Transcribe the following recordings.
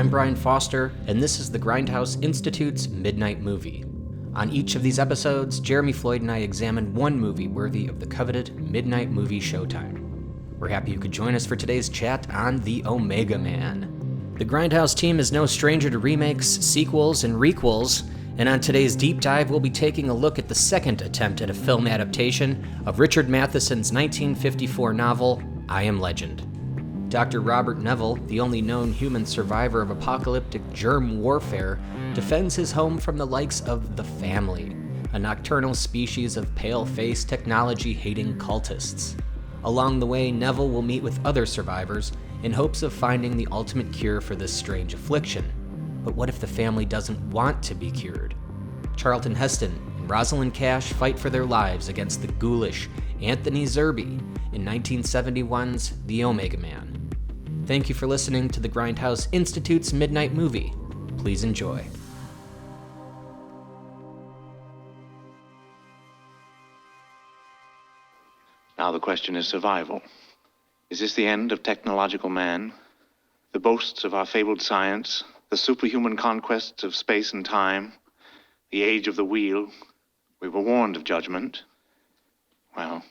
I'm Brian Foster, and this is the Grindhouse Institute's Midnight Movie. On each of these episodes, Jeremy Floyd and I examine one movie worthy of the coveted Midnight Movie Showtime. We're happy you could join us for today's chat on The Omega Man. The Grindhouse team is no stranger to remakes, sequels, and requels, and on today's deep dive, we'll be taking a look at the second attempt at a film adaptation of Richard Matheson's 1954 novel, I Am Legend. Dr. Robert Neville, the only known human survivor of apocalyptic germ warfare, defends his home from the likes of the Family, a nocturnal species of pale-faced, technology-hating cultists. Along the way, Neville will meet with other survivors in hopes of finding the ultimate cure for this strange affliction. But what if the Family doesn't want to be cured? Charlton Heston and Rosalind Cash fight for their lives against the ghoulish Anthony Zerbe in 1971's The Omega Man. Thank you for listening to the Grindhouse Institute's Midnight Movie. Please enjoy. Now the question is survival. Is this the end of technological man? The boasts of our fabled science? The superhuman conquests of space and time? The age of the wheel? We were warned of judgment. Well,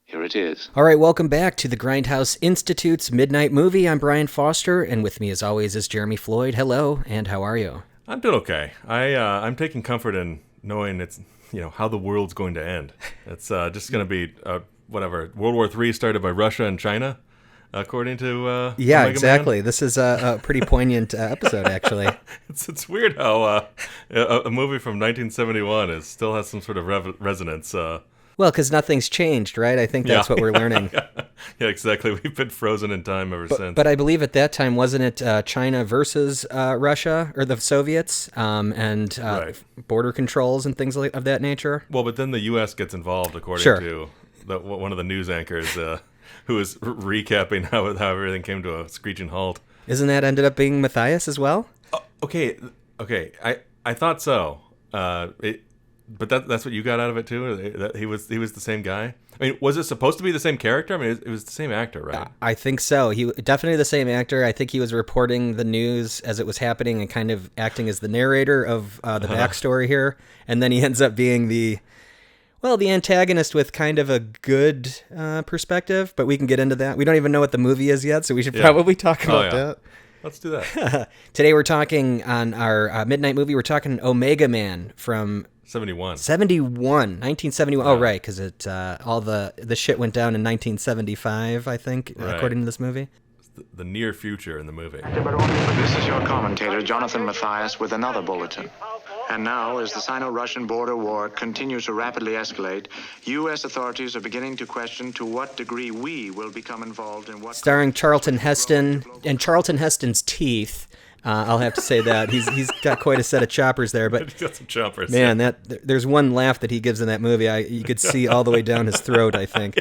here it is. All right, welcome back to the Grindhouse Institute's Midnight Movie. I'm Brian Foster, and with me as always is Jeremy Floyd. Hello, and how are you? I'm doing okay. I'm taking comfort in knowing it's, how the world's going to end. It's just going to be, World War III started by Russia and China, according to Yeah, Omega exactly. Man. This is a pretty poignant episode, actually. It's weird how a movie from 1971 still has some sort of resonance. Well, because nothing's changed, right? I think that's what we're learning. Yeah, exactly. We've been frozen in time ever since. But I believe at that time, wasn't it China versus Russia or the Soviets and Right. border controls and things of that nature? Well, but then the U.S. gets involved, according Sure. to one of the news anchors who was recapping how everything came to a screeching halt. Isn't that ended up being Matthias as well? Okay. I thought so. But that's what you got out of it too. That he was the same guy. I mean, was it supposed to be the same character? I mean, it was the same actor, right? I think so. He definitely the same actor. I think he was reporting the news as it was happening and kind of acting as the narrator of the backstory here. And then he ends up being the antagonist with kind of a good perspective. But we can get into that. We don't even know what the movie is yet, so we should probably talk about that. Let's do that. Today we're talking on our Midnight Movie. We're talking Omega Man from 1971. Oh, right, because all the shit went down in 1975, I think, right. According to this movie. The near future in the movie. This is your commentator, Jonathan Matthias, with another bulletin. And now, as the Sino-Russian border war continues to rapidly escalate, U.S. authorities are beginning to question to what degree we will become involved in what... Starring Charlton Heston and Charlton Heston's teeth. I'll have to say that he's got quite a set of choppers there, but He's got some choppers. Man, there's one laugh that he gives in that movie. You could see all the way down his throat, I think.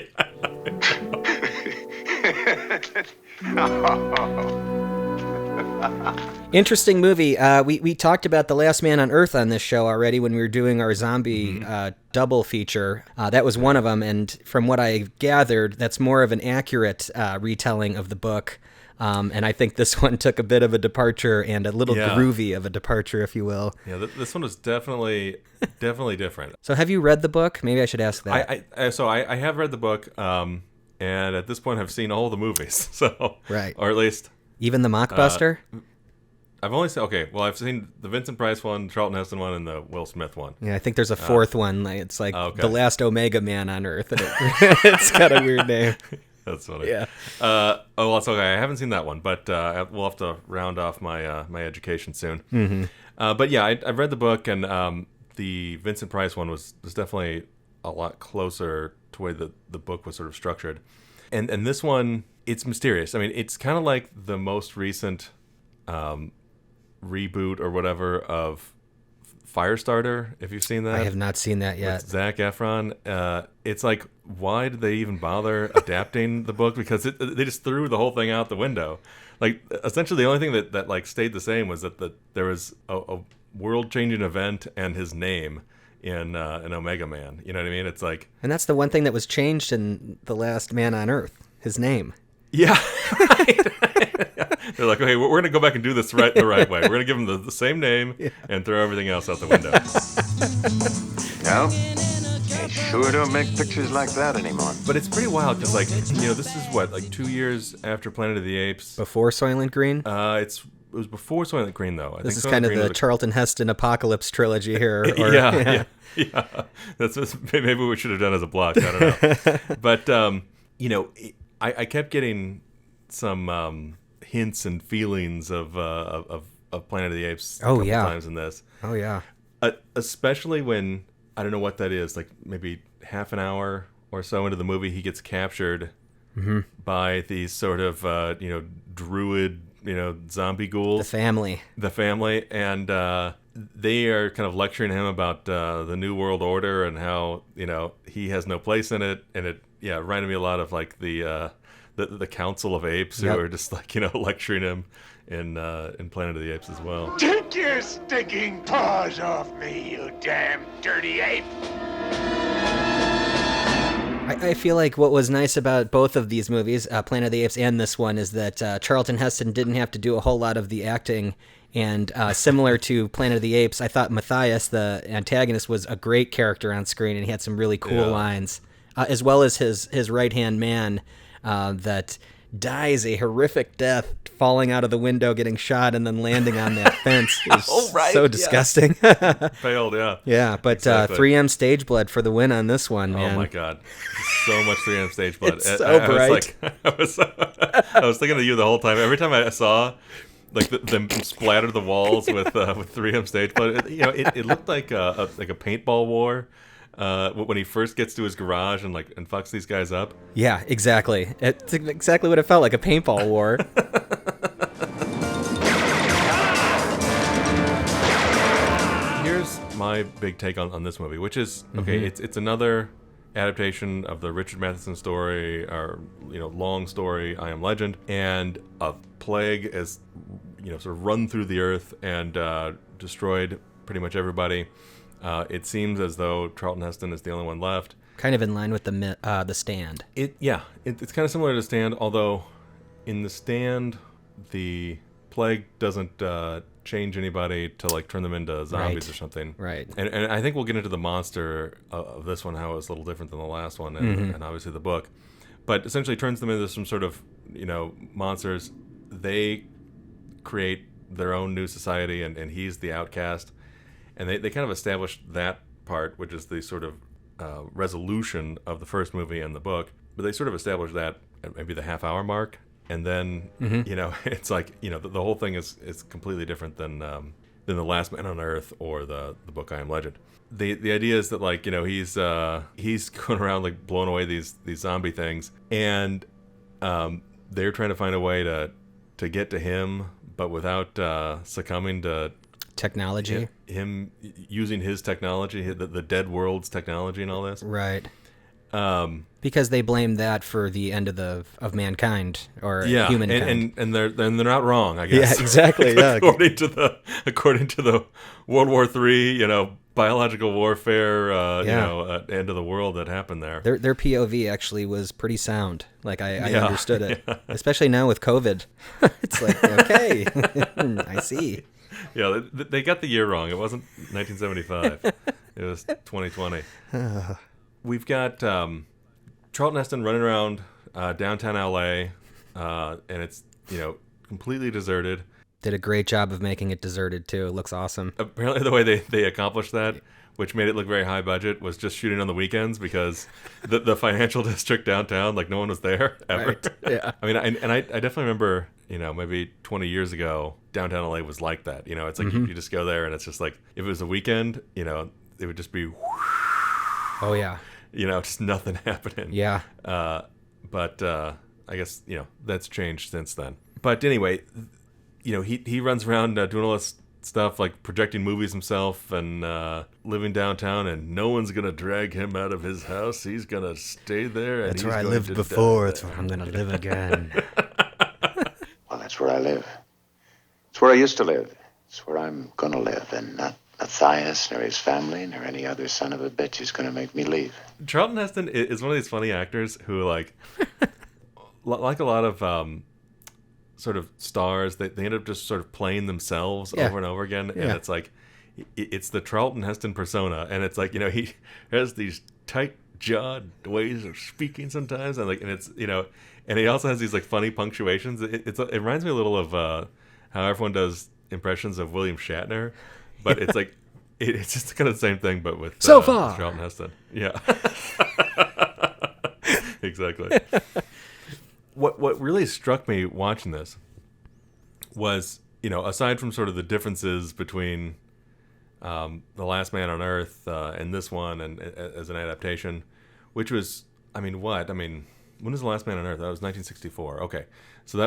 Interesting movie. We talked about The Last Man on Earth on this show already when we were doing our zombie double feature. That was one of them, and from what I gathered, that's more of an accurate retelling of the book. And I think this one took a bit of a departure and a little groovy of a departure, if you will. Yeah, this one was definitely different. So have you read the book? Maybe I should ask that. I have read the book, and at this point I've seen all the movies. So right, or at least even the Mockbuster. I've only seen I've seen the Vincent Price one, Charlton Heston one, and the Will Smith one. Yeah, I think there's a fourth one. It's like The Last Omega Man on Earth. And it's got a weird name. That's funny. Yeah. It's okay. I haven't seen that one, but we'll have to round off my my education soon. Mm-hmm. But yeah, I've read the book, and the Vincent Price one was definitely a lot closer to the way the book was sort of structured. And this one, it's mysterious. I mean, it's kind of like the most recent reboot or whatever of Firestarter, if you've seen that. I have not seen that yet. With Zac Efron. It's like, why did they even bother adapting the book? Because they just threw the whole thing out the window. Like, essentially the only thing that like stayed the same was that there was a world-changing event and his name in an Omega Man. You know what I mean? It's like... And that's the one thing that was changed in The Last Man on Earth, his name. Yeah. Right. They're like, okay, we're going to go back and do this the right way. We're going to give them the same name and throw everything else out the window. No, they sure don't make pictures like that anymore. But it's pretty wild because, like, this is what, like 2 years after Planet of the Apes. Before Soylent Green? It was before Soylent Green, though. This is Soylent kind of Green the Charlton Heston Apocalypse trilogy here. Yeah. That's maybe we should have done as a block. I don't know. But, I kept getting some hints and feelings of Planet of the Apes a couple times in this. Oh, yeah. Especially when, I don't know what that is, like maybe half an hour or so into the movie, he gets captured by these sort of, druid, zombie ghouls. The family. And they are kind of lecturing him about the New World Order and how, he has no place in it. And it, reminded me a lot of like the Council of Apes who are just like, lecturing him in Planet of the Apes as well. Take your stinking paws off me, you damn dirty ape! I feel like what was nice about both of these movies, Planet of the Apes and this one, is that Charlton Heston didn't have to do a whole lot of the acting. And similar to Planet of the Apes, I thought Matthias, the antagonist, was a great character on screen, and he had some really cool lines, as well as his right-hand man that dies a horrific death, falling out of the window, getting shot, and then landing on that fence. It was so disgusting. Failed, yeah. Yeah, but exactly. 3M stage blood for the win on this one, man. Oh my God, so much 3M stage blood. It's so bright. I was thinking of you the whole time. Every time I saw like them splatter the walls with 3M stage blood, it looked like a paintball war. When he first gets to his garage and fucks these guys up. Yeah, exactly. It's exactly what it felt like, a paintball war. Here's my big take on this movie, which is, okay, it's another adaptation of the Richard Matheson story, or long story, I Am Legend, and a plague has sort of run through the earth and destroyed pretty much everybody. It seems as though Charlton Heston is the only one left. Kind of in line with the Stand. It's kind of similar to The Stand, although in The Stand, the plague doesn't change anybody to turn them into zombies or something. Right. And I think we'll get into the monster of this one, how it was a little different than the last one, and obviously the book. But essentially turns them into some sort of, monsters. They create their own new society, and he's the outcast. And they kind of established that part, which is the sort of resolution of the first movie and the book. But they sort of established that at maybe the half-hour mark. And then, it's like, the whole thing is completely different than The Last Man on Earth or the book I Am Legend. The idea is that, he's going around, blowing away these zombie things. And they're trying to find a way to get to him, but without succumbing to technology. Him using his technology, the dead world's technology and all this. Right. Because they blame that for the end of mankind or humankind. And they're not wrong, I guess. Yeah, exactly. according to the World War III, biological warfare, end of the world that happened there. Their POV actually was pretty sound. I understood it, especially now with COVID. It's like, okay, I see. Yeah, they got the year wrong. It wasn't 1975. It was 2020. We've got Charlton Heston running around downtown LA, and it's completely deserted. Did a great job of making it deserted too. It looks awesome. Apparently, the way they accomplished that, which made it look very high budget, was just shooting on the weekends because the financial district downtown, no one was there ever. Right. Yeah. I mean, I definitely remember, maybe 20 years ago, downtown LA was like that. It's like you just go there and it's just like, if it was a weekend, it would just be. Oh yeah. Just nothing happening. Yeah. But I guess that's changed since then. But anyway, he runs around doing all this stuff, projecting movies himself and living downtown, and no one's gonna drag him out of his house. He's gonna stay there. And that's where I lived before. That's where I'm gonna live again. Well, that's where I live. It's where I used to live. It's where I'm gonna live, and not Matthias, nor his family, nor any other son of a bitch is gonna make me leave. Charlton Heston is one of these funny actors who, like a lot of sort of stars, they end up just sort of playing themselves over and over again. And it's like, it's the Charlton Heston persona. And it's like, he has these tight jawed ways of speaking sometimes. And it's, and he also has these like funny punctuations. It reminds me a little of how everyone does impressions of William Shatner, but it's like, it's just kind of the same thing, but with so far Charlton Heston. Yeah. Exactly. What really struck me watching this was, aside from sort of the differences between The Last Man on Earth and this one and as an adaptation, which was, when was The Last Man on Earth? That was 1964. Okay. So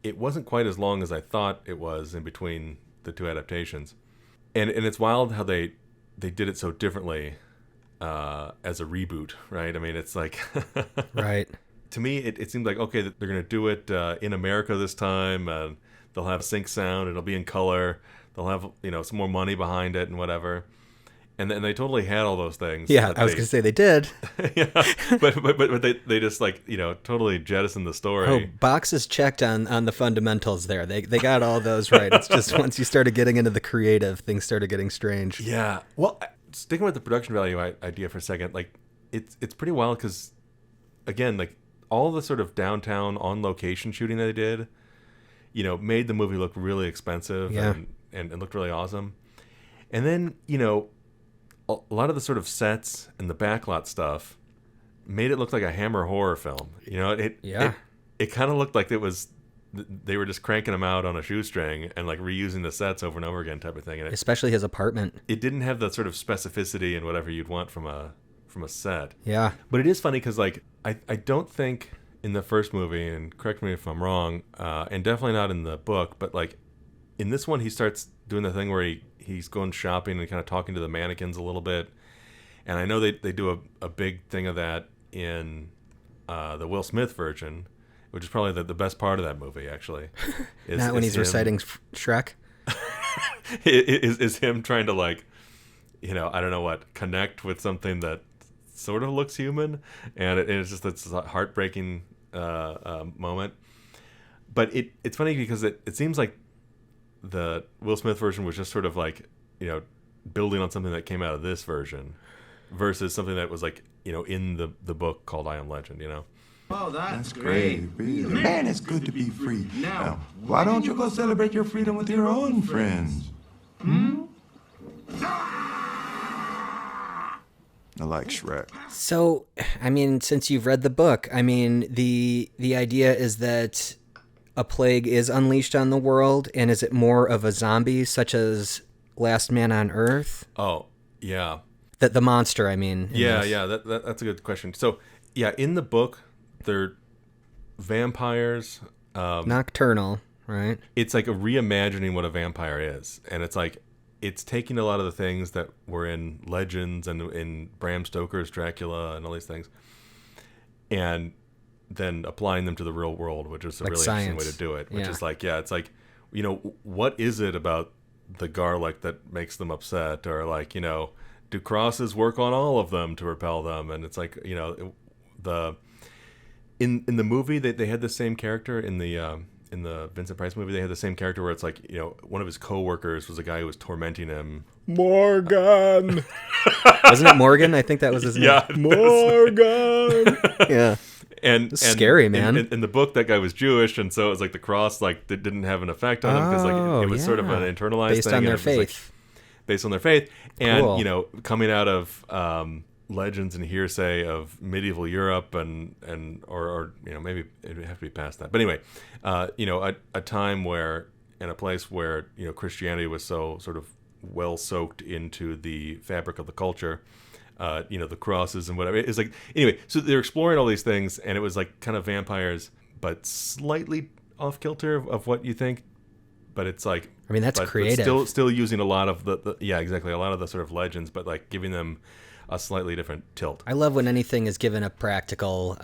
it wasn't quite as long as I thought it was in between the two adaptations. And it's wild how they did it so differently as a reboot, right? It's like... Right. To me, it seemed like, okay, they're going to do it in America this time, and they'll have sync sound, it'll be in color, they'll have, some more money behind it and whatever. And then they totally had all those things. Yeah, I was going to say they did. Yeah, but they just totally jettisoned the story. Oh, boxes checked on the fundamentals there. They got all those right. It's just once you started getting into the creative, things started getting strange. Yeah. Well, sticking with the production value idea for a second, it's pretty wild because, again, all the sort of downtown on location shooting that they did, made the movie look really expensive and looked really awesome. And then, a lot of the sort of sets and the backlot stuff made it look like a Hammer horror film. It kind of looked like they were just cranking them out on a shoestring and reusing the sets over and over again type of thing. And especially his apartment. It didn't have that sort of specificity and whatever you'd want from a set. Yeah. But it is funny because I don't think in the first movie, and correct me if I'm wrong, and definitely not in the book, but in this one he starts doing the thing where he's going shopping and kind of talking to the mannequins a little bit. And I know they do a big thing of that in the Will Smith version, which is probably the best part of that movie, actually. Not when he's reciting Shrek? is him trying to I don't know what, connect with something that sort of looks human. And it's just this heartbreaking moment. But it's funny because it seems like the Will Smith version was just sort of building on something that came out of this version versus something that was in the book called I Am Legend, Oh, that's great. Man, it's good to be free. Now, why don't you go celebrate your freedom with your own friends? I like Shrek. So, since you've read the book, the idea is that a plague is unleashed on the world, and is it more of a zombie, such as Last Man on Earth? Oh, yeah. The monster, Yeah, that's a good question. So, yeah, in the book, they're vampires. Nocturnal, right? It's a reimagining what a vampire is, and it's taking a lot of the things that were in Legends and in Bram Stoker's Dracula and all these things, and then applying them to the real world, which is a really interesting way to do it. Which is what is it about the garlic that makes them upset, or do crosses work on all of them to repel them? And it's in the movie they had the same character in the Vincent Price movie. They had the same character where it's one of his coworkers was a guy who was tormenting him. Morgan. Wasn't it Morgan? I think that was his name. Yeah, Morgan. Yeah. And scary, man. In the book, that guy was Jewish, and so it was the cross didn't have an effect on him because it was sort of an internalized based thing on their faith. Based on their faith, and Cool. Coming out of legends and hearsay of medieval Europe and maybe it would have to be past that, but anyway, a time where in a place where Christianity was so sort of well soaked into the fabric of the culture. The crosses and whatever. It's anyway, so they're exploring all these things, and it was kind of vampires, but slightly off kilter of what you think. But it's that's creative. But still using a lot of the yeah, exactly, a lot of the sort of legends, but giving them a slightly different tilt. I love when anything is given a practical,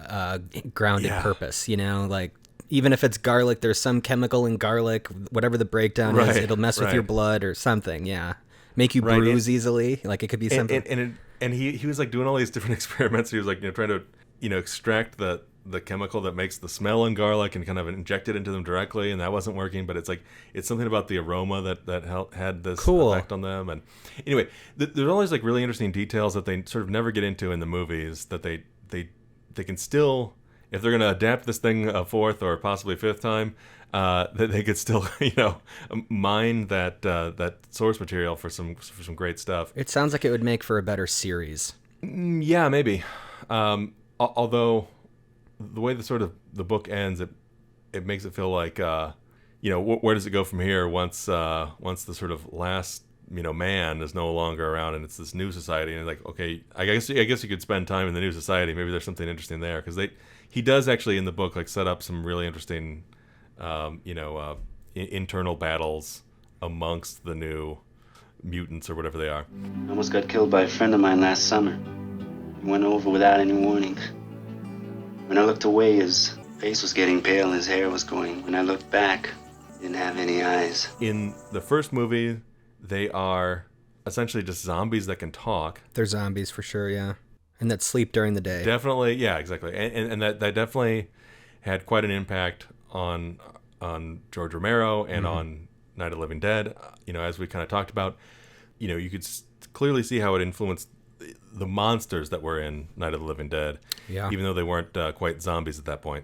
grounded purpose. Even if it's garlic, there's some chemical in garlic, whatever the breakdown is, it'll mess with your blood or something. Yeah, make you bruise easily. It could be something. And he was doing all these different experiments. He was trying to extract the the chemical that makes the smell in garlic and kind of inject it into them directly, and that wasn't working. But it's something about the aroma that had this effect on them. And anyway, there's always like really interesting details that they sort of never get into in the movies that they can still, if they're going to adapt this thing a fourth or possibly fifth time, that they could still mine that source material for some great stuff. It sounds like it would make for a better series. Yeah, maybe. Although the way the book ends, it makes it feel like where does it go from here once the sort of last man is no longer around and it's this new society, and it's like, okay, I guess you could spend time in the new society. Maybe there's something interesting there, because he does actually in the book like set up some really interesting internal battles amongst the new mutants or whatever they are. I almost got killed by a friend of mine last summer. He went over without any warning. When I looked away, his face was getting pale and his hair was going. When I looked back, he didn't have any eyes. In the first movie, they are essentially just zombies that can talk. They're zombies for sure, yeah. And that sleep during the day. Definitely, yeah, exactly. And that definitely had quite an impact on George Romero and on Night of the Living Dead. As we kind of talked about, you could clearly see how it influenced the monsters that were in Night of the Living Dead, even though they weren't quite zombies at that point,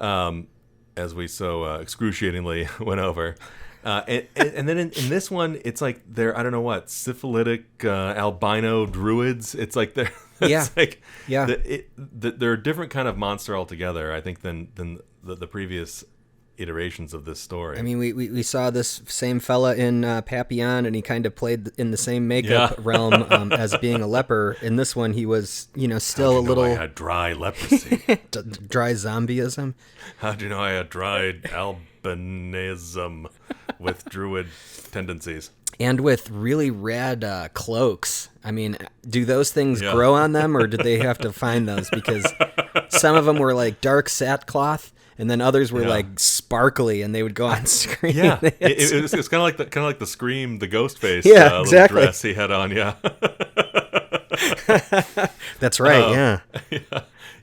as we so excruciatingly went over. And then in this one, it's like they're, I don't know what, syphilitic albino druids. It's like they're they're a different kind of monster altogether, I think, than the previous iterations of this story. I mean, we saw this same fella in Papillon, and he kind of played in the same makeup realm as being a leper. In this one, he was, still a little. I had dry leprosy. Dry zombieism. How do you know I had dry albinism with druid tendencies? And with really rad cloaks. I mean, do those things grow on them, or did they have to find those? Because some of them were like dark sackcloth, and then others were like sparkly, and they would go on screen. Yeah, it's kind of like the Scream, the ghost face. Exactly. Dress he had on. Yeah, that's right.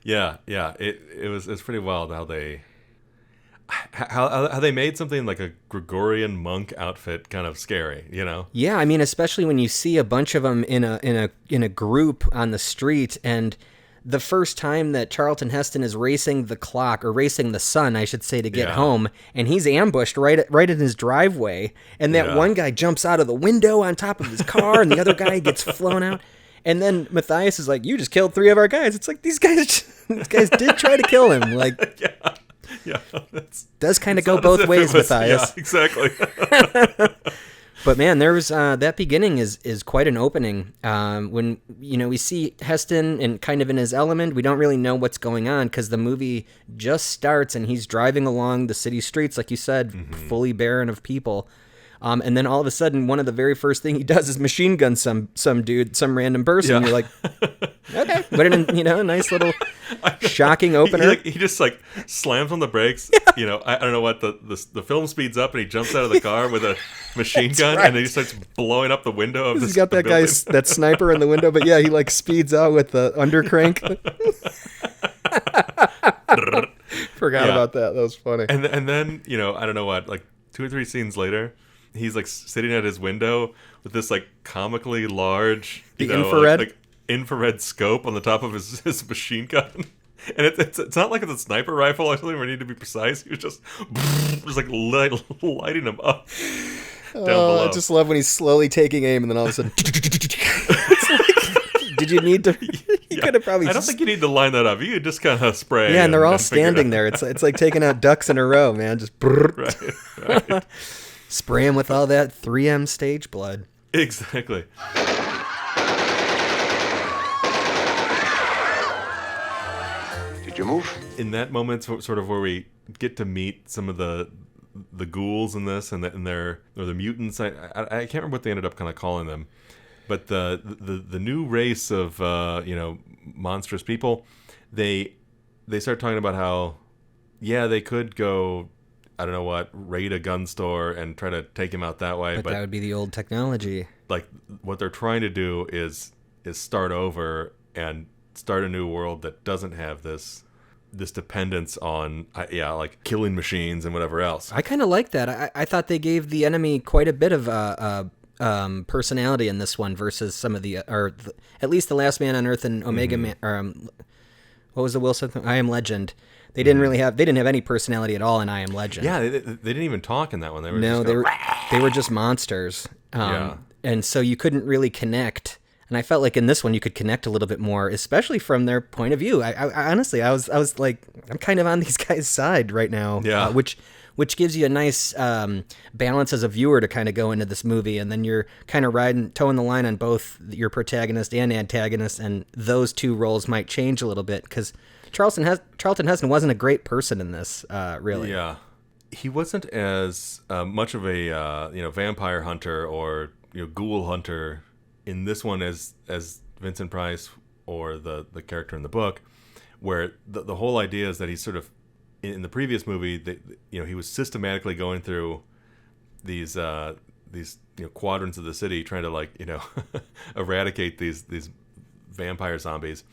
Yeah. It's pretty wild how they made something like a Gregorian monk outfit kind of scary. Yeah, I mean, especially when you see a bunch of them in a group on the street, and the first time that Charlton Heston is racing the clock, or racing the sun, I should say, to get home, and he's ambushed right in his driveway, and that one guy jumps out of the window on top of his car, and the other guy gets flown out, and then Matthias is like, "You just killed 3 of our guys." It's like, these guys did try to kill him. Like, yeah, does kind of go both ways, Matthias. Yeah, exactly. But man, there was that beginning is quite an opening. When we see Heston and kind of in his element, we don't really know what's going on because the movie just starts and he's driving along the city streets, like you said, fully barren of people. And then all of a sudden, one of the very first thing he does is machine gun some dude, some random person. Yeah. You're like, okay, what a nice little shocking opener. He just like slams on the brakes. Yeah. I don't know what the film speeds up and he jumps out of the car with a machine gun and then he starts blowing up the window of this. He's got that guy, that sniper in the window, but yeah, he like speeds out with the undercrank. Forgot about that. That was funny. And then I don't know what, like 2 or 3 scenes later, he's like sitting at his window with this like comically large infrared scope on the top of his machine gun, and it's not like it's a sniper rifle or something where you need to be precise. He was just like lighting them up down below. I just love when he's slowly taking aim, and then all of a sudden, it's like, did you need to? You could have probably. I don't think you need to line that up. You could just kind of spray. Yeah, and they're all standing there. It's like taking out ducks in a row, man. Just right. Spray him with all that 3M stage blood. Exactly. Did you move? In that moment, sort of where we get to meet some of the ghouls in this, and they're the mutants. I can't remember what they ended up kind of calling them, but the new race of monstrous people. They start talking about how they could go, I don't know what, raid a gun store and try to take him out that way. But that would be the old technology. Like, what they're trying to do is start over and start a new world that doesn't have this this dependence on like killing machines and whatever else. I kind of like that. I thought they gave the enemy quite a bit of personality in this one versus some of at least The Last Man on Earth and Omega Man. What was the Wilson? I Am Legend. They didn't have any personality at all in I Am Legend. Yeah, they didn't even talk in that one. They were just monsters. And so you couldn't really connect. And I felt like in this one you could connect a little bit more, especially from their point of view. I honestly, I was like, I'm kind of on these guys' side right now. Yeah. Which gives you a nice balance as a viewer to kind of go into this movie, and then you're kind of towing the line on both your protagonist and antagonist, and those two roles might change a little bit because Charlton Heston wasn't a great person in this, really. Yeah, he wasn't as much of a vampire hunter or ghoul hunter in this one as Vincent Price or the character in the book, where the whole idea is that he's sort of, in the previous movie, he was systematically going through these quadrants of the city trying to eradicate these vampire zombies.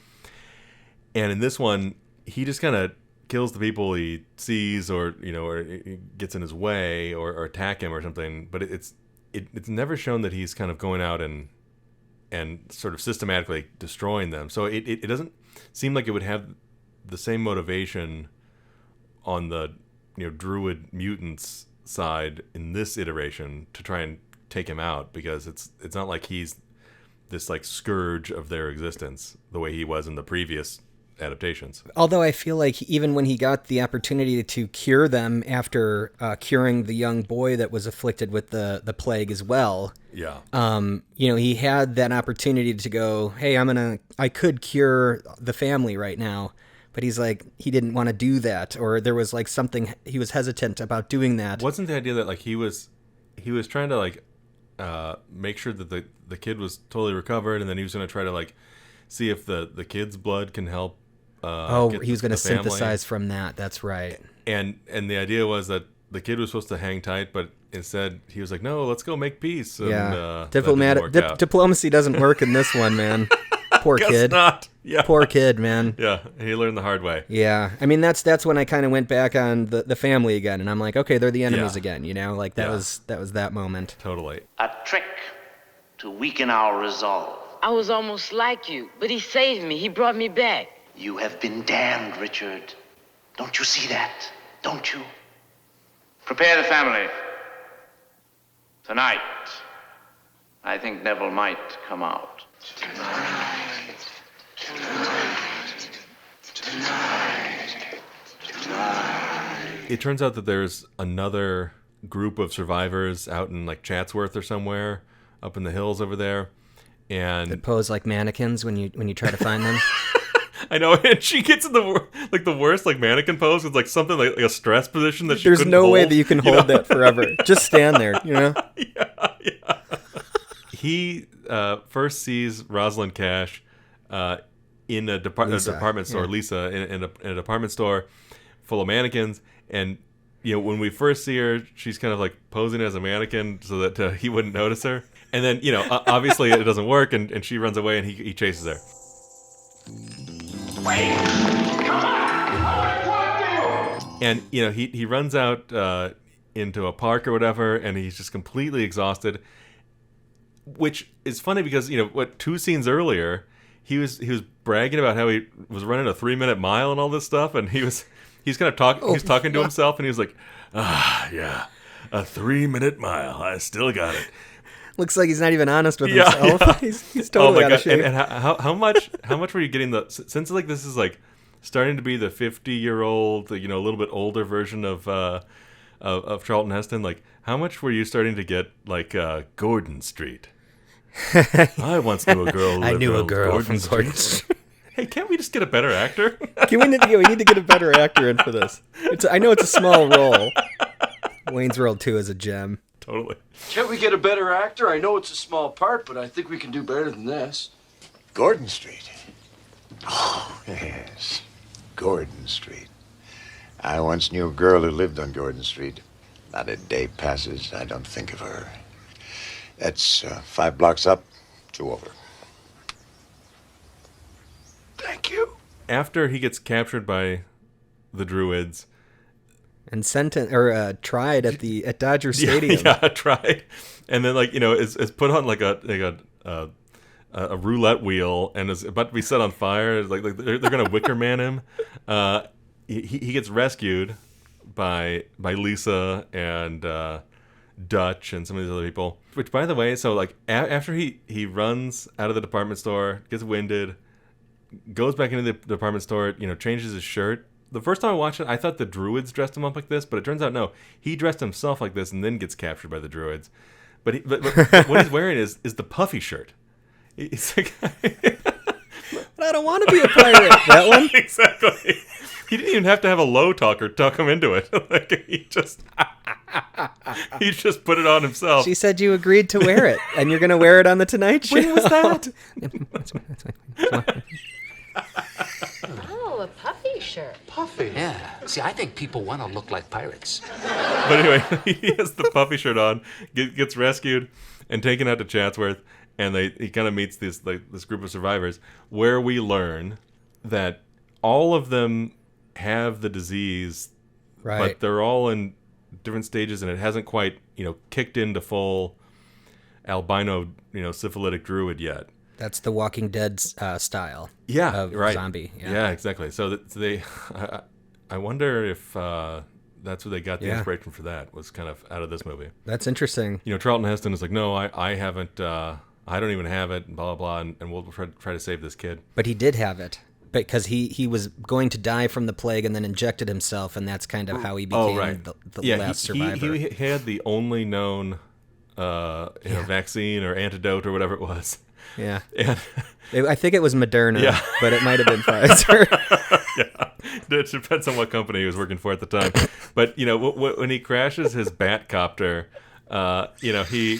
And in this one, he just kind of kills the people he sees, or gets in his way, or attack him or something. But it's never shown that he's kind of going out and sort of systematically destroying them. So it doesn't seem like it would have the same motivation on the druid mutants side in this iteration to try and take him out, because it's not like he's this like scourge of their existence the way he was in the previous adaptations. Although I feel like even when he got the opportunity to cure them after curing the young boy that was afflicted with the plague as well, he had that opportunity to go, hey, I could cure the family right now. But he's like, he didn't want to do that, or there was like something, he was hesitant about doing that. Wasn't the idea that like he was trying to like make sure that the kid was totally recovered, and then he was going to try to like see if the kid's blood can help he was going to synthesize from that. That's right. And the idea was that the kid was supposed to hang tight, but instead he was like, no, let's go make peace. And, diplomacy doesn't work in this one, man. Poor kid. Not. Yeah. Poor kid, man. Yeah, he learned the hard way. Yeah, I mean that's when I kind of went back on the family again, and I'm like, okay, they're the enemies again. Like that was that moment. Totally. A trick to weaken our resolve. I was almost like you, but he saved me. He brought me back. You have been damned, Richard. Don't you see that? Don't you? Prepare the family. Tonight, I think Neville might come out. Tonight. It turns out that there's another group of survivors out in like Chatsworth or somewhere up in the hills over there, and that pose like mannequins when you try to find them. I know, and she gets in the worst like mannequin pose. It's like something like a stress position that she There's couldn't no hold, way that you can hold that forever. Just stand there, Yeah. He first sees Rosalind Cash in a department store, Lisa, in a department store full of mannequins. And, when we first see her, she's kind of like posing as a mannequin so that he wouldn't notice her. And then, obviously it doesn't work, and she runs away, and he chases her. Wait! Come on! I want to talk to you! And, he runs out into a park or whatever, and he's just completely exhausted. Which is funny because, 2 scenes earlier, he was bragging about how he was running a 3-minute mile and all this stuff, and he's kind of talking to himself, and he was like, yeah, a 3-minute mile, I still got it. Looks like he's not even honest with himself. Yeah. He's totally out of shape. And how much were you getting since like this is like starting to be the 50-year-old, a little bit older version of Charlton Heston, like how much were you starting to get like Gordon Street? I once knew a girl. I knew a girl Gordon from Gordon Street. Hey, can't we just get a better actor? We need to get a better actor in for this. I know it's a small role. Wayne's World 2 is a gem. Totally. Can't we get a better actor? I know it's a small part, but I think we can do better than this. Gordon Street. Oh, yes. Gordon Street. I once knew a girl who lived on Gordon Street. Not a day passes I don't think of her. That's 5 blocks up, 2 over. Thank you. After he gets captured by the druids. And tried at Dodger Stadium. Yeah, tried. And then is put on like a roulette wheel and is about to be set on fire. It's like they're gonna Wicker Man him. He gets rescued by Lisa and Dutch and some of these other people. Which, by the way, so after he runs out of the department store, gets winded, goes back into the department store, changes his shirt. The first time I watched it, I thought the druids dressed him up like this, but it turns out no, he dressed himself like this and then gets captured by the druids. But what he's wearing is the puffy shirt. It's like, but I don't want to be a pirate. That one? Exactly. He didn't even have to have a low talker talk him into it. He just put it on himself. She said you agreed to wear it, and you're going to wear it on the Tonight Show. When was that? Oh, a puffy shirt. Puffy? Yeah. See, I think people want to look like pirates. But anyway, he has the puffy shirt on, gets rescued, and taken out to Chatsworth, and he kind of meets this group of survivors, where we learn that all of them have the disease, right? But they're all in different stages, and it hasn't quite kicked into full albino syphilitic druid yet. That's the Walking Dead style. Yeah, of right. Zombie. Yeah, exactly. So I wonder if that's where they got the inspiration for that, was kind of out of this movie. That's interesting. Charlton Heston is like, no, I haven't. I don't even have it. Blah blah blah, and we'll try to save this kid. But he did have it. Because he was going to die from the plague and then injected himself, and that's kind of how he became the last survivor. He had the only known vaccine or antidote or whatever it was. Yeah. And I think it was Moderna, but it might have been Pfizer. Yeah. It depends on what company he was working for at the time. But, when he crashes his Batcopter, he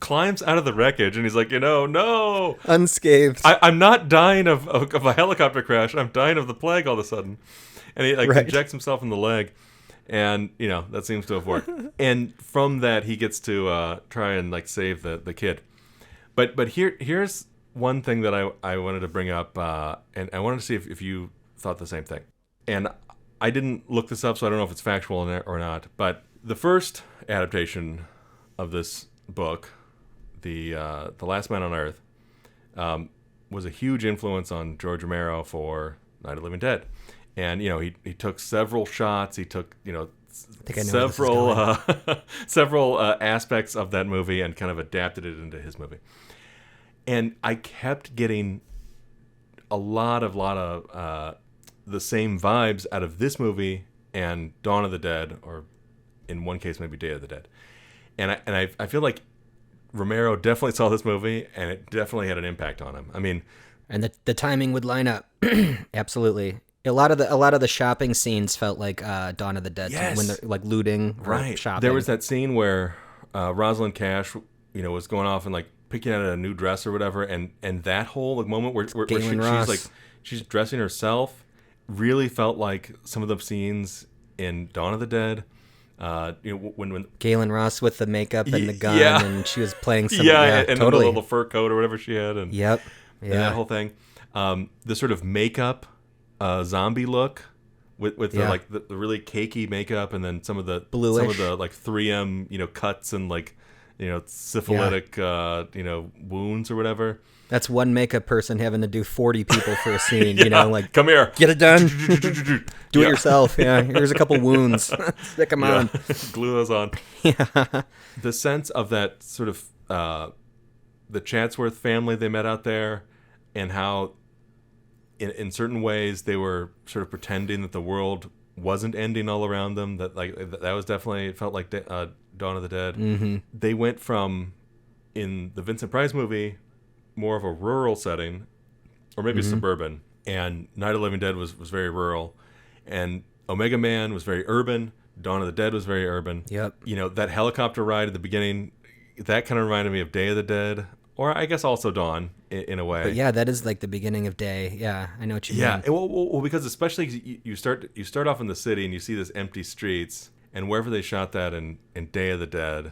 climbs out of the wreckage, and he's like, no, unscathed. I'm not dying of a helicopter crash. I'm dying of the plague all of a sudden. And he injects himself in the leg, and that seems to have worked. And from that, he gets to try and save the kid. But here's one thing that I wanted to bring up, and I wanted to see if you thought the same thing. And I didn't look this up, so I don't know if it's factual or not. But the first adaptation of this book, the Last Man on Earth, was a huge influence on George Romero for Night of the Living Dead, and he took several shots. He took several aspects of that movie and kind of adapted it into his movie. And I kept getting a lot of the same vibes out of this movie and Dawn of the Dead, or in one case maybe Day of the Dead. And I feel like Romero definitely saw this movie, and it definitely had an impact on him. I mean, and the timing would line up. Absolutely. A lot of the shopping scenes felt like Dawn of the Dead. Yes. When they're looting, right? Shopping. There was that scene where Rosalind Cash, was going off and picking out a new dress or whatever, and that whole moment where she's dressing herself really felt like some of the scenes in Dawn of the Dead. When Galen Ross with the makeup and the gun, and she was playing some and totally. the little fur coat or whatever she had, and and that whole thing, the sort of makeup zombie look with the really cakey makeup, and then some of the bluish, some of the 3M cuts and syphilitic wounds or whatever. That's one makeup person having to do 40 people for a scene, come here, get it done, do it yourself. Yeah, here's a couple wounds, stick them on, glue those on. Yeah, the sense of that sort of the Chatsworth family they met out there, and how in certain ways they were sort of pretending that the world wasn't ending all around them. That that was definitely, it felt like Dawn of the Dead. Mm-hmm. They went from, in the Vincent Price movie, more of a rural setting, or maybe suburban, and Night of the Living Dead was very rural, and Omega Man was very urban. Dawn of the Dead was very urban. Yep. That helicopter ride at the beginning, that kind of reminded me of Day of the Dead, or I guess also Dawn in a way. But yeah, that is the beginning of Day. Yeah, I know what you mean. Yeah, well, because especially you start off in the city and you see this empty streets, and wherever they shot that in Day of the Dead,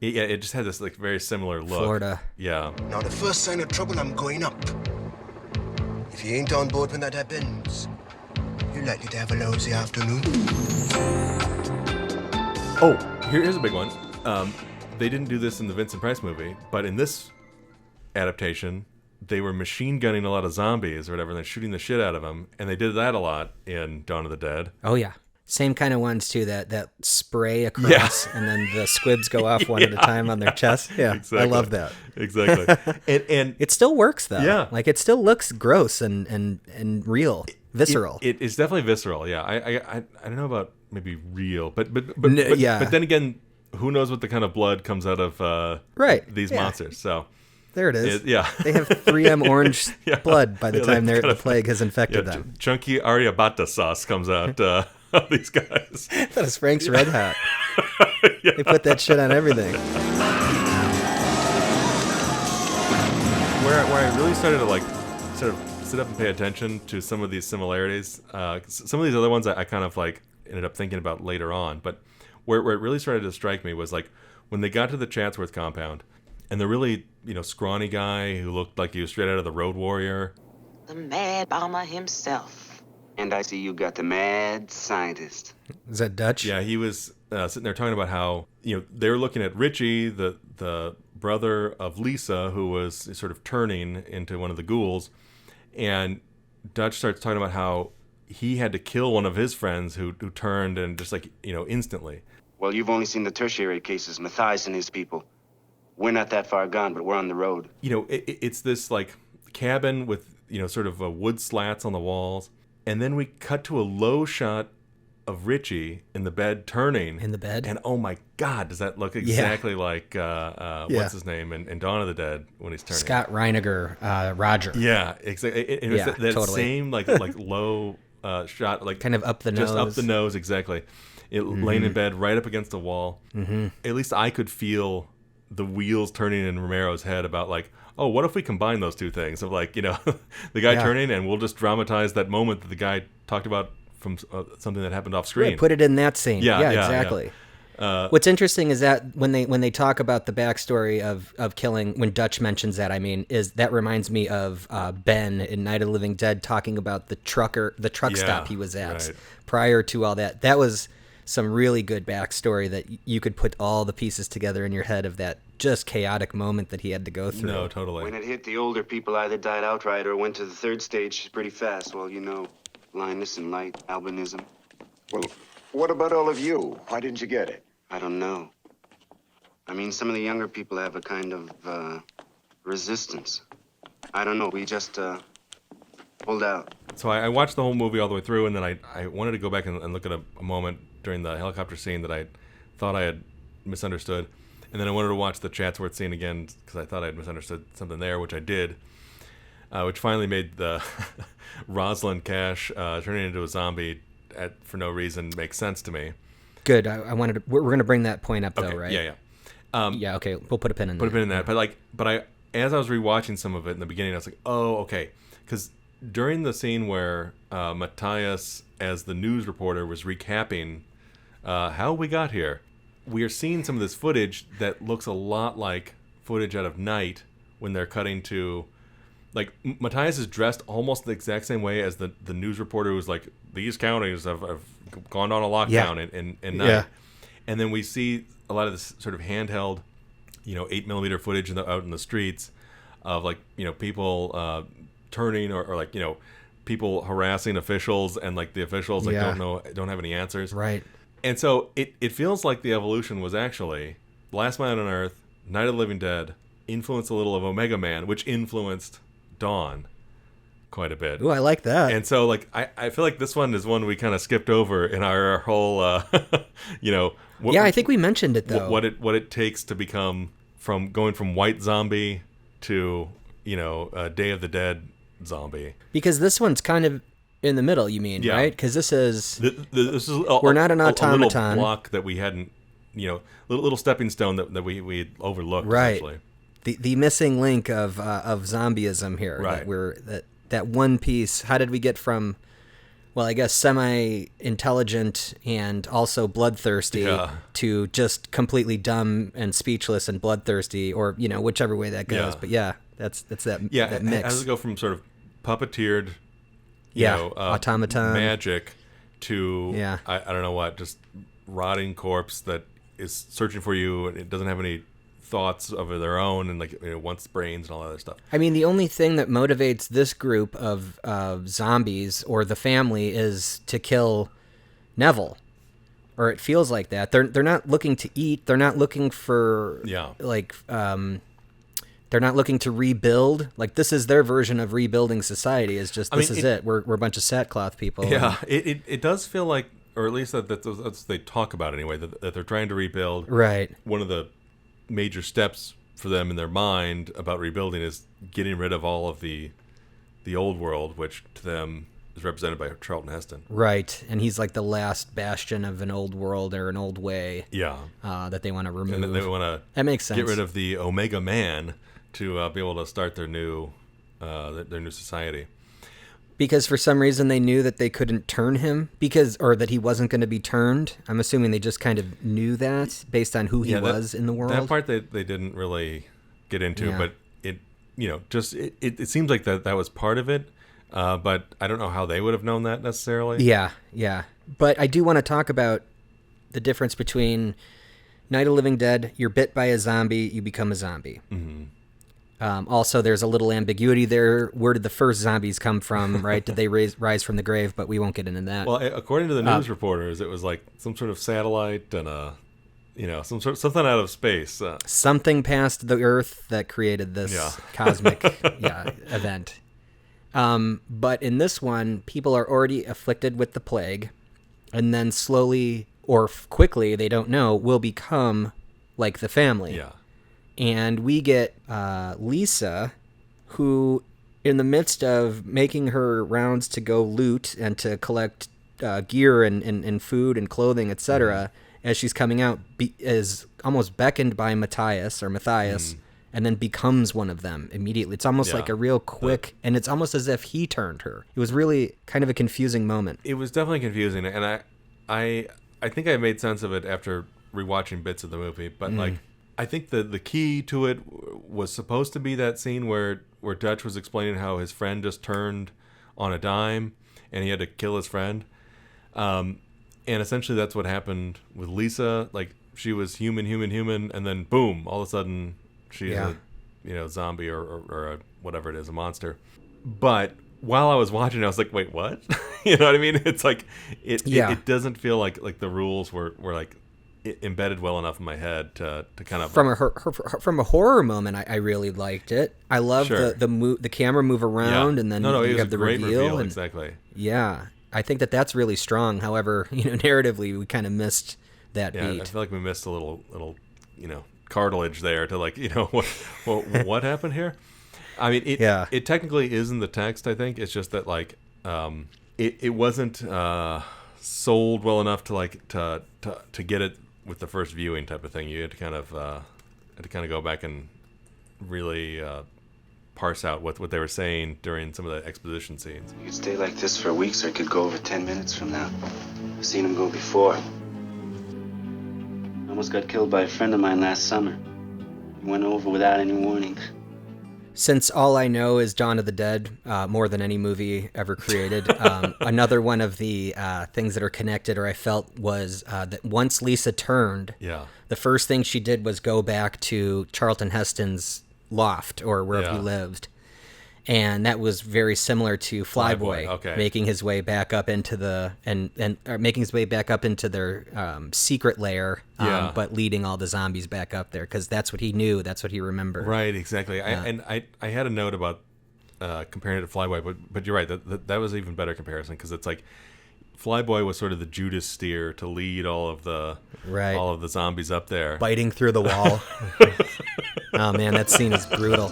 it just had this very similar look. Florida. Yeah. Now the first sign of trouble, I'm going up. If you ain't on board when that happens, You're likely to have a lousy afternoon. Oh, here's a big one. They didn't do this in the Vincent Price movie, but in this adaptation, they were machine gunning a lot of zombies or whatever, and then shooting the shit out of them, and they did that a lot in Dawn of the Dead. Oh, yeah. Same kind of ones, too, that spray across, and then the squibs go off one at a time on their chest. Yeah, exactly. I love that. Exactly. And it still works, though. Yeah. Like, it still looks gross and real, visceral. It's definitely visceral, yeah. I don't know about maybe real, but yeah. But then again, who knows what the kind of blood comes out of these monsters, so... There it is. Yeah. They have 3M orange blood by the time the plague has infected them. Chunky Ariabata sauce comes out of these guys. That is Frank's Red Hot. They put that shit on everything. Where I really started to like sort of sit up and pay attention to some of these similarities. Some of these other ones I kind of like ended up thinking about later on, but where it really started to strike me was like when they got to the Chatsworth compound. And the really, scrawny guy who looked like he was straight out of the Road Warrior. The mad bomber himself. And I see you got the mad scientist. Is that Dutch? Yeah, he was sitting there talking about how, they were looking at Richie, the brother of Lisa, who was sort of turning into one of the ghouls. And Dutch starts talking about how he had to kill one of his friends who turned and just instantly. Well, you've only seen the tertiary cases, Matthias and his people. We're not that far gone, but we're on the road. It's this like cabin with, sort of wood slats on the walls. And then we cut to a low shot of Richie in the bed turning. In the bed? And oh my God, does that look exactly like, what's his name in Dawn of the Dead when he's turning? Scott Reiniger, Roger. Yeah, exactly. It was that totally. Same like low shot. Like kind of up the nose. Just up the nose, exactly. Laying in bed right up against a wall. Mm-hmm. At least I could feel the wheels turning in Romero's head about like, oh, what if we combine those two things of like, the guy turning and we'll just dramatize that moment that the guy talked about from something that happened off screen. Yeah, put it in that scene. Yeah, exactly. Yeah. What's interesting is that when they talk about the backstory of killing, when Dutch mentions that, is that reminds me of Ben in Night of the Living Dead talking about the truck stop he was at prior to all that. That was some really good backstory that you could put all the pieces together in your head of that just chaotic moment that he had to go through. No, totally. When it hit, the older people either died outright or went to the third stage pretty fast. Well, blindness and light, albinism. Well, what about all of you? Why didn't you get it? I don't know. Some of the younger people have a kind of resistance. I don't know. We just pulled out. So I watched the whole movie all the way through, and then I wanted to go back and look at a moment during the helicopter scene that I thought I had misunderstood. And then I wanted to watch the Chatsworth scene again because I thought I had misunderstood something there, which I did. Which finally made the Rosalind Cash turning into a zombie for no reason make sense to me. Good. We're going to bring that point up, though, okay. right? Yeah. Yeah, okay. We'll put a pin in that. Put a pin in that. But as I was rewatching some of it in the beginning, I was like, oh, okay. Because during the scene where Matthias, as the news reporter, was recapping how we got here, we are seeing some of this footage that looks a lot like footage out of Night when they're cutting to... Like, Matthias is dressed almost the exact same way as the news reporter who's like, these counties have gone on a lockdown in Night. Yeah. And then we see a lot of this sort of handheld, 8mm footage out in the streets of, like, people turning or like, people harassing officials and, like, the officials like don't have any answers. Right. And so it feels like the evolution was actually Last Man on Earth, Night of the Living Dead, influenced a little of Omega Man, which influenced Dawn quite a bit. Ooh, I like that. And so, like, I feel like this one is one we kind of skipped over in our whole, I think we mentioned it, though. What it takes to become going from white zombie to, Day of the Dead zombie. Because this one's kind of in the middle, you mean, right? Because this is... we're not an automaton. A little block that we hadn't, little stepping stone that we overlooked, right. essentially. The missing link of zombieism here. Right. That one piece. How did we get from, well, I guess semi-intelligent and also bloodthirsty to just completely dumb and speechless and bloodthirsty, or whichever way that goes. But that's that. Yeah, that mix. How does it go from sort of puppeteered automaton magic to Yeah. I don't know what, just rotting corpse that is searching for you, and it doesn't have any thoughts of their own, and wants brains and all that other stuff. I mean, the only thing that motivates this group of zombies or the family is to kill Neville, or it feels like that. They're not looking to eat. They're not looking for they're not looking to rebuild. Like, this is their version of rebuilding society. Is just this is it. We're a bunch of sackcloth people. Yeah, it does feel like, or at least that's what they talk about anyway, that they're trying to rebuild. Right. One of the major steps for them in their mind about rebuilding is getting rid of all of the old world, which to them is represented by Charlton Heston. Right, and he's like the last bastion of an old world or an old way. Yeah. That they want to remove. And they want to that makes sense. Get rid of the Omega Man to be able to start their new society. Because for some reason they knew that they couldn't turn him, or that he wasn't going to be turned. I'm assuming they just kind of knew that based on who he was in the world. That part they didn't really get into, but it seems like that was part of it. But I don't know how they would have known that necessarily. Yeah. But I do want to talk about the difference between Night of the Living Dead. You're bit by a zombie, you become a zombie. Mm-hmm. Also, there's a little ambiguity there. Where did the first zombies come from, right? Did they rise from the grave? But we won't get into that. Well, according to the news reporters, it was like some sort of satellite and something out of space. Something past the Earth that created this cosmic event. But in this one, people are already afflicted with the plague, and then slowly or quickly, they don't know, will become like the family. Yeah. And we get Lisa, who, in the midst of making her rounds to go loot and to collect gear and food and clothing, etc., as she's coming out, is almost beckoned by Matthias, and then becomes one of them immediately. It's almost like a real quick, and it's almost as if he turned her. It was really kind of a confusing moment. It was definitely confusing, and I think I made sense of it after rewatching bits of the movie, but I think the key to it was supposed to be that scene where Dutch was explaining how his friend just turned on a dime and he had to kill his friend. And essentially that's what happened with Lisa. Like, she was human, and then boom, all of a sudden she's a zombie or a, whatever it is, a monster. But while I was watching, I was like, wait, what? You know what I mean? It's like it doesn't feel like the rules were like embedded well enough in my head to kind of from a horror moment. I really liked it. I love the camera move around and then you have the reveal. And, exactly. Yeah, I think that that's really strong. However, narratively we kind of missed that beat. I feel like we missed a little cartilage there to what happened here. I mean, it technically is in the text. I think it's just that it wasn't sold well enough to get it with the first viewing type of thing. You had to kind of go back and really parse out what they were saying during some of the exposition scenes. You could stay like this for weeks, or it could go over 10 minutes from now. I've seen him go before. I almost got killed by a friend of mine last summer. He went over without any warning. Since all I know is Dawn of the Dead, more than any movie ever created, another one of the things that are connected, or I felt, was that once Lisa turned, the first thing she did was go back to Charlton Heston's loft, or wherever he lived. And that was very similar to Flyboy, making his way back up into making his way back up into their secret lair, but leading all the zombies back up there, because that's what he knew, that's what he remembered. Right, exactly. I had a note about comparing it to Flyboy, but you're right, that was an even better comparison, because it's like Flyboy was sort of the Judas steer to lead all of the zombies up there, biting through the wall. Oh man, that scene is brutal.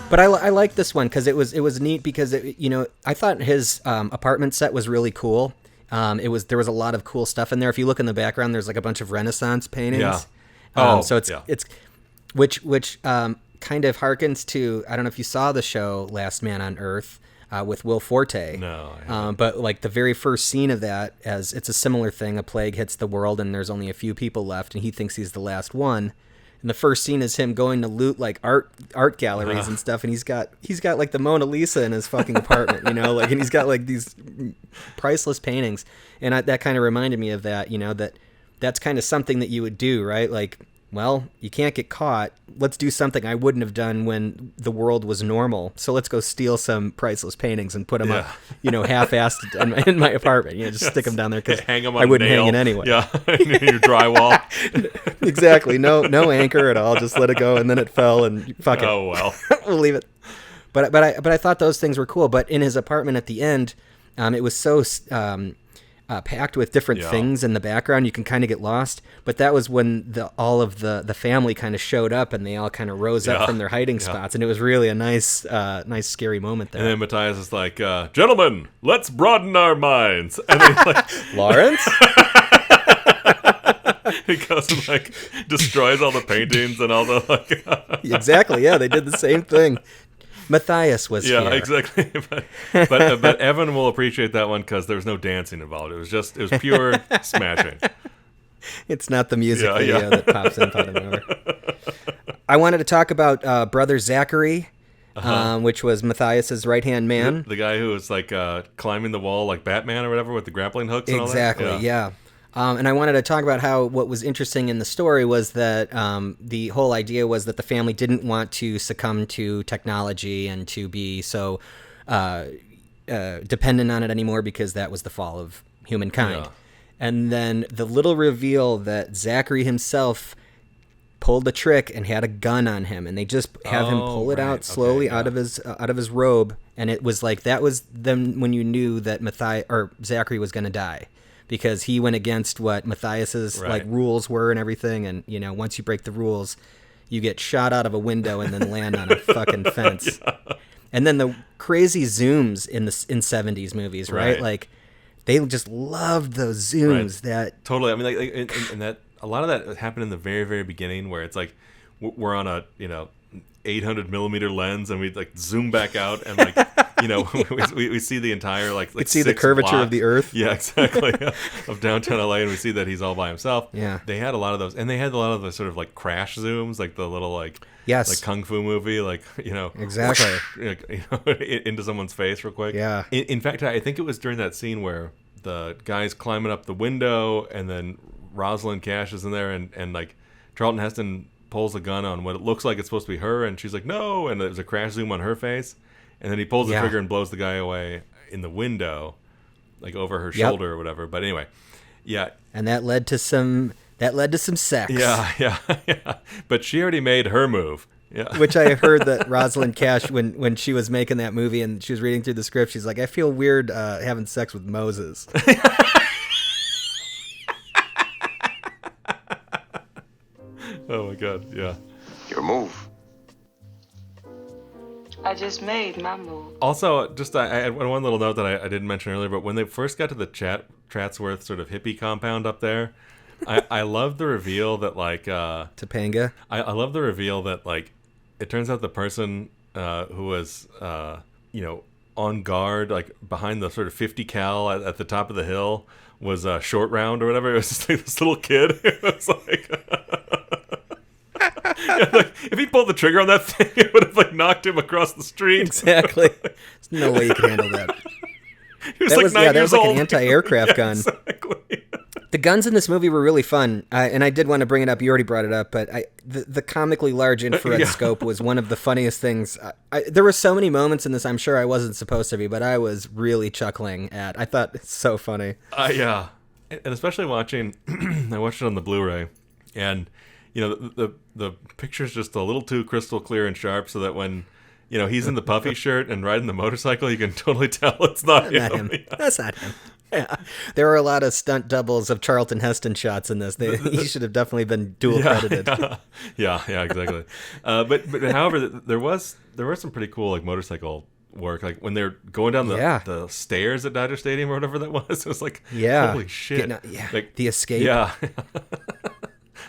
But I like this one because it was neat, because I thought his apartment set was really cool. There was a lot of cool stuff in there. If you look in the background, there's like a bunch of Renaissance paintings. Yeah. So it's which kind of harkens to, I don't know if you saw the show Last Man on Earth with Will Forte. No. I haven't. But like the very first scene of that, as it's a similar thing, a plague hits the world and there's only a few people left, and he thinks he's the last one. And the first scene is him going to loot like art galleries and stuff, and he's got like the Mona Lisa in his fucking apartment, you know, like, and he's got like these priceless paintings, and that kind of reminded me of that, you know, that's kind of something that you would do, right? Like, well, you can't get caught. Let's do something I wouldn't have done when the world was normal. So let's go steal some priceless paintings and put them up, you know, half-assed in my apartment. You know, just stick them down there because I wouldn't hang it anyway. Yeah, your drywall. Exactly. No anchor at all. Just let it go, and then it fell, and fuck it. Oh well, we'll leave it. But I thought those things were cool. But in his apartment at the end, it was so packed with different things in the background, you can kind of get lost. But that was when all of the family kind of showed up, and they all kind of rose up from their hiding spots, and it was really a nice scary moment there. And then Matthias is like, "Gentlemen, let's broaden our minds." And then like, Lawrence. He goes and like destroys all the paintings and all the like. Exactly. Yeah, they did the same thing. Matthias was here. Yeah, exactly. But Evan will appreciate that one because there was no dancing involved. It was pure smashing. It's not the music video that pops in out of nowhere. I wanted to talk about Brother Zachary, which was Matthias's right-hand man. The guy who was like climbing the wall like Batman or whatever with the grappling hooks and all that? Exactly, yeah. And I wanted to talk about how what was interesting in the story was that the whole idea was that the family didn't want to succumb to technology and to be so dependent on it anymore because that was the fall of humankind. Yeah. And then the little reveal that Zachary himself pulled a trick and had a gun on him, and they just have him pull it out slowly out of his robe, and it was like that was then when you knew that Zachary was going to die. Because he went against what Matthias's like rules were and everything, and you know, once you break the rules, you get shot out of a window and then land on a fucking fence. Yeah. And then the crazy zooms in 70s movies, right? Like they just loved those zooms. That totally. I mean, like and that a lot of that happened in the very, very beginning, where it's like we're on a 800 millimeter lens, and we like zoom back out, and like we see the entire like see the curvature of the earth. Yeah, exactly. Of downtown LA, and we see that he's all by himself. Yeah, they had a lot of those, and they had a lot of the sort of like crash zooms, like the little like like kung fu movie, like exactly into someone's face real quick. Yeah. In fact, I think it was during that scene where the guy's climbing up the window, and then Rosalind Cash is in there, and like Charlton Heston pulls a gun on what it looks like it's supposed to be her, and she's like, no, and there's a crash zoom on her face, and then he pulls the trigger and blows the guy away in the window, like over her shoulder or whatever. But anyway, and that led to some sex. Yeah. But she already made her move. Yeah. Which I heard that Rosalind Cash, when she was making that movie and she was reading through the script, she's like, I feel weird having sex with Moses. Oh my God, yeah. Your move. I just made my move. Also, just I had one little note that I didn't mention earlier, but when they first got to the Chatsworth sort of hippie compound up there, I love the reveal that like Topanga. I love the reveal that like it turns out the person who was on guard like behind the sort of 50 cal at the top of the hill was Short Round or whatever. It was just like this little kid. It was like. Yeah, like, if he pulled the trigger on that thing, it would have like knocked him across the street. Exactly. There's no way you could handle that. He was like 9 years that was like old. An anti-aircraft gun. Exactly. The guns in this movie were really fun, and I did want to bring it up. You already brought it up, but the comically large infrared scope was one of the funniest things. There were so many moments in this. I'm sure I wasn't supposed to be, but I was really chuckling at. I thought it's so funny. Yeah, and especially watching. I watched it on the Blu-ray, and. The picture's just a little too crystal clear and sharp so that when, he's in the puffy shirt and riding the motorcycle, you can totally tell it's not him. That's not him. Yeah. There are a lot of stunt doubles of Charlton Heston shots in this. He should have definitely been dual credited. Yeah, exactly. But however, there was some pretty cool like motorcycle work, like when they're going down the stairs at Dodger Stadium or whatever that was. It was like, holy shit. Like, the escape. Yeah.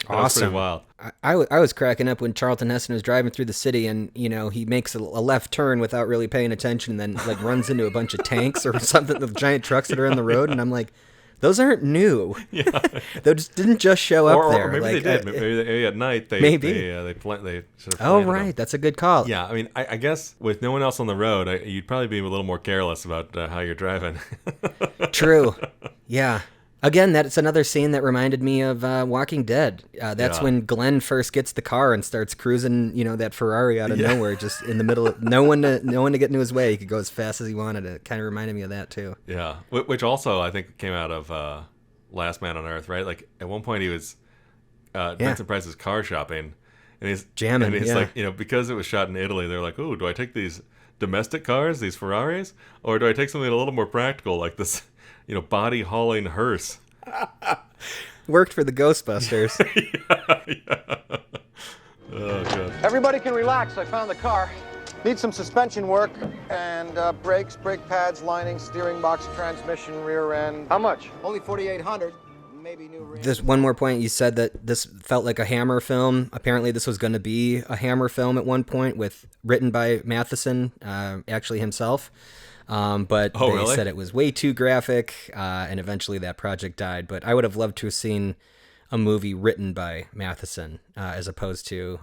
Awesome. Wild. I was cracking up when Charlton Heston was driving through the city, and he makes a left turn without really paying attention, and then like runs into a bunch of tanks or something, the giant trucks that are in the road, and I'm like, Those aren't new. Yeah. Those didn't just show up there. Or maybe they did. Maybe at night they sort of Oh, right. them. That's a good call. Yeah, I mean, I guess with no one else on the road, you'd probably be a little more careless about how you're driving. True. Yeah. Again, that's another scene that reminded me of Walking Dead. That's when Glenn first gets the car and starts cruising, that Ferrari out of nowhere, just in the middle of no one to get into his way. He could go as fast as he wanted. It kind of reminded me of that too. Yeah, which also I think came out of Last Man on Earth, right? Like at one point he was Vincent Price's car shopping, and he's jamming. And he's like, because it was shot in Italy, they're like, oh, do I take these domestic cars, these Ferraris, or do I take something a little more practical, like this? Body hauling hearse. Worked for the Ghostbusters. yeah. Oh, God. Everybody can relax. I found the car. Needs some suspension work and brakes, brake pads, lining, steering box, transmission, rear end. How much? Only $4,800. Maybe new rims. There's one more point. You said that this felt like a Hammer film. Apparently, this was going to be a Hammer film at one point, written by Matheson, actually himself. But they said it was way too graphic, and eventually that project died. But I would have loved to have seen a movie written by Matheson as opposed to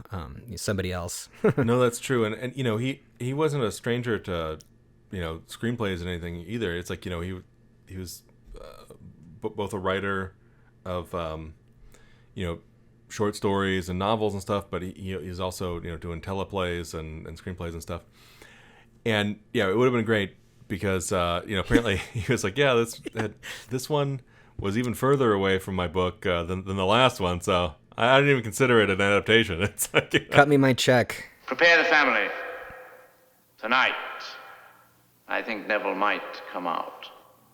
somebody else. No, that's true. And he wasn't a stranger to, screenplays and anything either. It's like, he was both a writer of, short stories and novels and stuff, but he's also, doing teleplays and screenplays and stuff. And yeah, it would have been great. Because apparently he was like, this one was even further away from my book than the last one, so I didn't even consider it an adaptation. It's like, cut me my check. Prepare the family. Tonight, I think Neville might come out.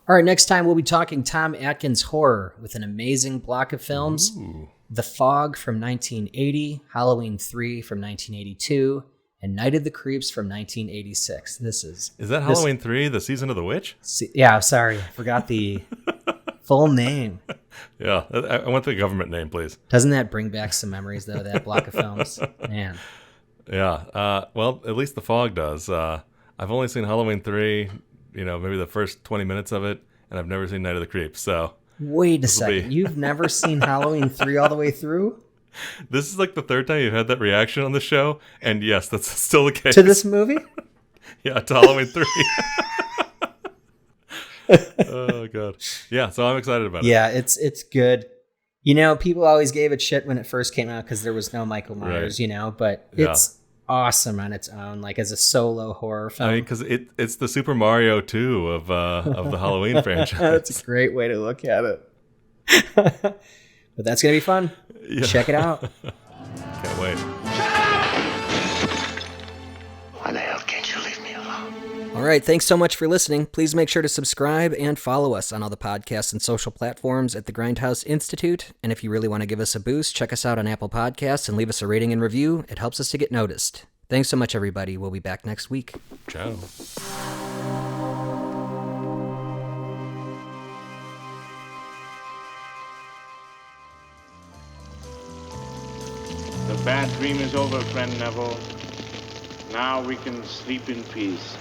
All right, next time we'll be talking Tom Atkins horror with an amazing block of films. Ooh. The Fog from 1980, Halloween 3 from 1982, and Night of the Creeps from 1986. Is that Halloween 3, the Season of the Witch? Yeah, sorry. I forgot the full name. Yeah, I want the government name, please. Doesn't that bring back some memories, though, that block of films? Man. Yeah, well, at least The Fog does. I've only seen Halloween 3, maybe the first 20 minutes of it, and I've never seen Night of the Creeps, so... Wait a second. You've never seen Halloween 3 all the way through? This is like the third time you've had that reaction on the show, and yes, that's still the case. To this movie? Yeah, to Halloween 3. Oh, God. Yeah, so I'm excited about it. Yeah, it's good. People always gave it shit when it first came out because there was no Michael Myers, but it's awesome on its own, like as a solo horror film. I mean, because it's the Super Mario 2 of the Halloween franchise. That's a great way to look at it. But that's going to be fun. Yeah. Check it out. Can't wait. Why the hell can't you leave me alone? All right. Thanks so much for listening. Please make sure to subscribe and follow us on all the podcasts and social platforms at the Grindhouse Institute. And if you really want to give us a boost, check us out on Apple Podcasts and leave us a rating and review. It helps us to get noticed. Thanks so much, everybody. We'll be back next week. Ciao. The bad dream is over, friend Neville. Now we can sleep in peace.